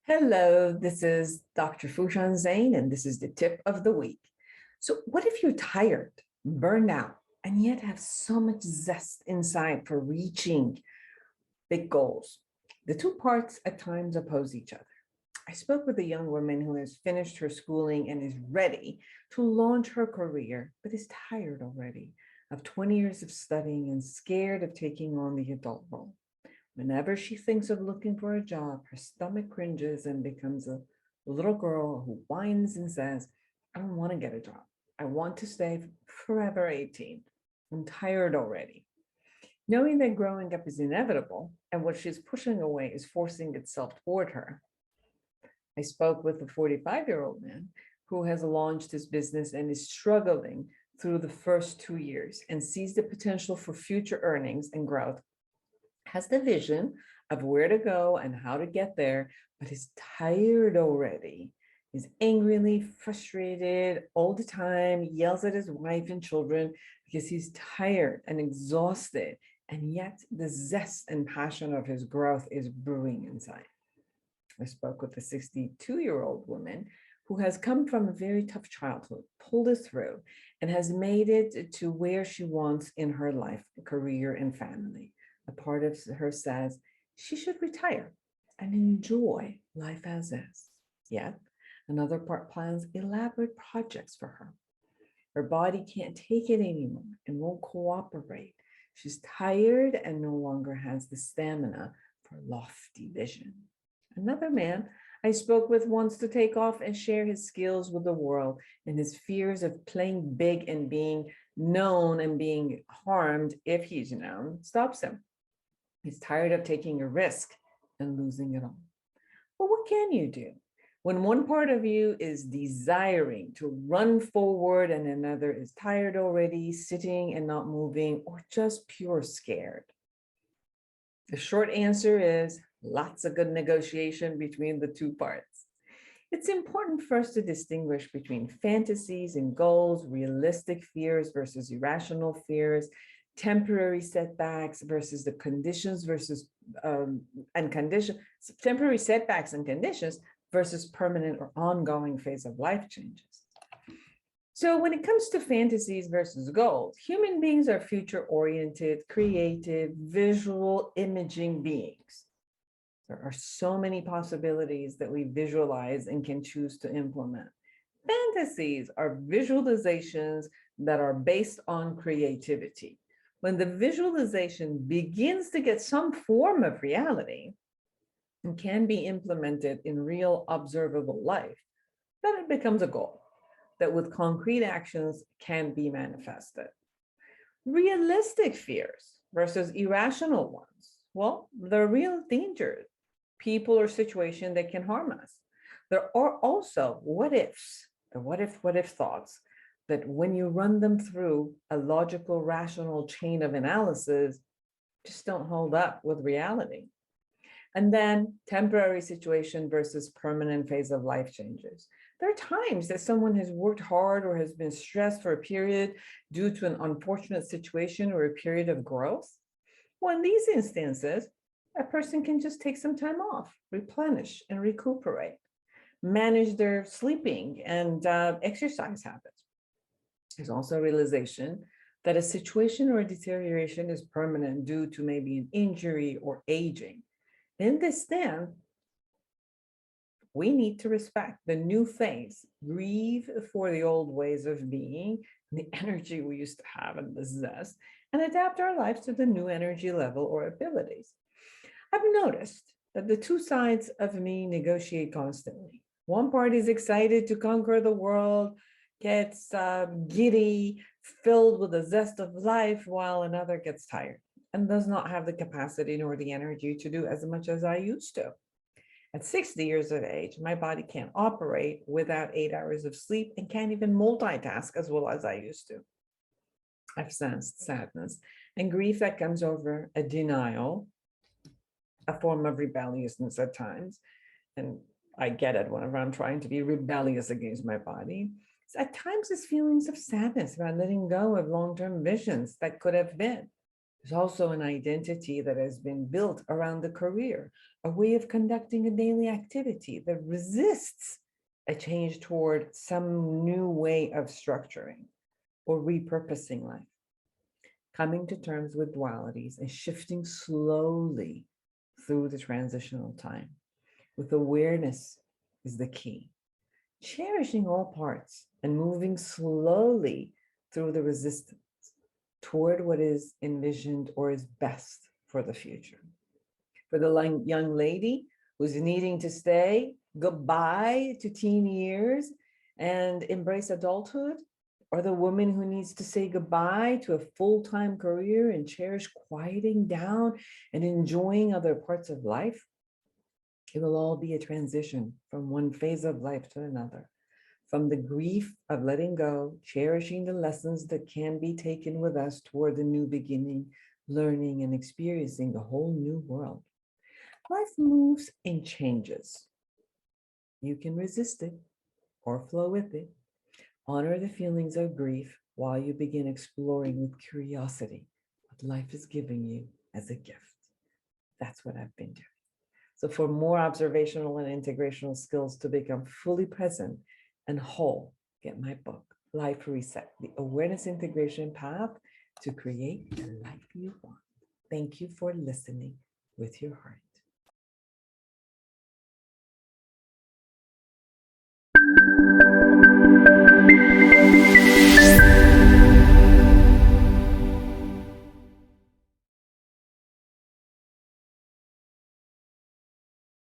Hello, this is Dr. Foojan Zeine, and this is the tip of the week. So, what if you're tired, burned out, and yet have so much zest inside for reaching big goals? The two parts at times oppose each other. I spoke with a young woman who has finished her schooling and is ready to launch her career, but is tired already of 20 years of studying and scared of taking on the adult role. Whenever she thinks of looking for a job, her stomach cringes and becomes a little girl who whines and says, I don't want to get a job. I want to stay forever 18. I'm tired already. Knowing that growing up is inevitable and what she's pushing away is forcing itself toward her. I spoke with a 45-year-old man who has launched his business and is struggling through the first 2 years and sees the potential for future earnings and growth, has the vision of where to go and how to get there, but is tired already, is angrily frustrated all the time, yells at his wife and children because he's tired and exhausted, and yet the zest and passion of his growth is brewing inside. I spoke with a 62-year-old woman who has come from a very tough childhood, pulled it through, and has made it to where she wants in her life, career, and family. A part of her says she should retire and enjoy life as is. Yet another part plans elaborate projects for her. Her body can't take it anymore and won't cooperate. She's tired and no longer has the stamina for lofty vision. Another man I spoke with wants to take off and share his skills with the world, and his fears of playing big and being known and being harmed if he's known stops him. He's tired of taking a risk and losing it all. Well, what can you do when one part of you is desiring to run forward and another is tired already, sitting and not moving, or just pure scared? The short answer is lots of good negotiation between the two parts. It's important first to distinguish between fantasies and goals, realistic fears versus irrational fears, temporary setbacks versus the conditions versus temporary setbacks and conditions versus permanent or ongoing phase of life changes. So when it comes to fantasies versus goals, human beings are future-oriented, creative, visual, imaging beings. There are so many possibilities that we visualize and can choose to implement. Fantasies are visualizations that are based on creativity. When the visualization begins to get some form of reality and can be implemented in real observable life, then it becomes a goal that with concrete actions can be manifested. Realistic fears versus irrational ones. Well, they're real dangers, people or situation that can harm us. There are also what ifs, the what if thoughts that when you run them through a logical, rational chain of analysis, just don't hold up with reality. And then temporary situation versus permanent phase of life changes. There are times that someone has worked hard or has been stressed for a period due to an unfortunate situation or a period of growth. Well, in these instances, a person can just take some time off, replenish and recuperate, manage their sleeping and exercise habits. There's also a realization that a situation or a deterioration is permanent due to maybe an injury or aging. In this stand, we need to respect the new phase, grieve for the old ways of being, the energy we used to have and the zest, and adapt our lives to the new energy level or abilities. I've noticed that the two sides of me negotiate constantly. One party is excited to conquer the world, gets giddy, filled with the zest of life, while another gets tired and does not have the capacity nor the energy to do as much as I used to. At 60 years of age, my body can't operate without 8 hours of sleep and can't even multitask as well as I used to. I've sensed sadness and grief that comes over a denial, a form of rebelliousness at times. And I get it whenever I'm trying to be rebellious against my body. At times, it's feelings of sadness about letting go of long-term visions that could have been. There's also an identity that has been built around the career, a way of conducting a daily activity that resists a change toward some new way of structuring or repurposing life. Coming to terms with dualities and shifting slowly through the transitional time with awareness is the key. Cherishing all parts and moving slowly through the resistance toward what is envisioned or is best for the future. For the young lady who's needing to say goodbye to teen years and embrace adulthood, or the woman who needs to say goodbye to a full-time career and cherish quieting down and enjoying other parts of life, it will all be a transition from one phase of life to another. From the grief of letting go, cherishing the lessons that can be taken with us toward the new beginning, learning and experiencing the whole new world. Life moves and changes. You can resist it or flow with it. Honor the feelings of grief while you begin exploring with curiosity what life is giving you as a gift. That's what I've been doing. So for more observational and integrational skills to become fully present and whole, get my book, Life Reset, the awareness integration path to create the life you want. Thank you for listening with your heart.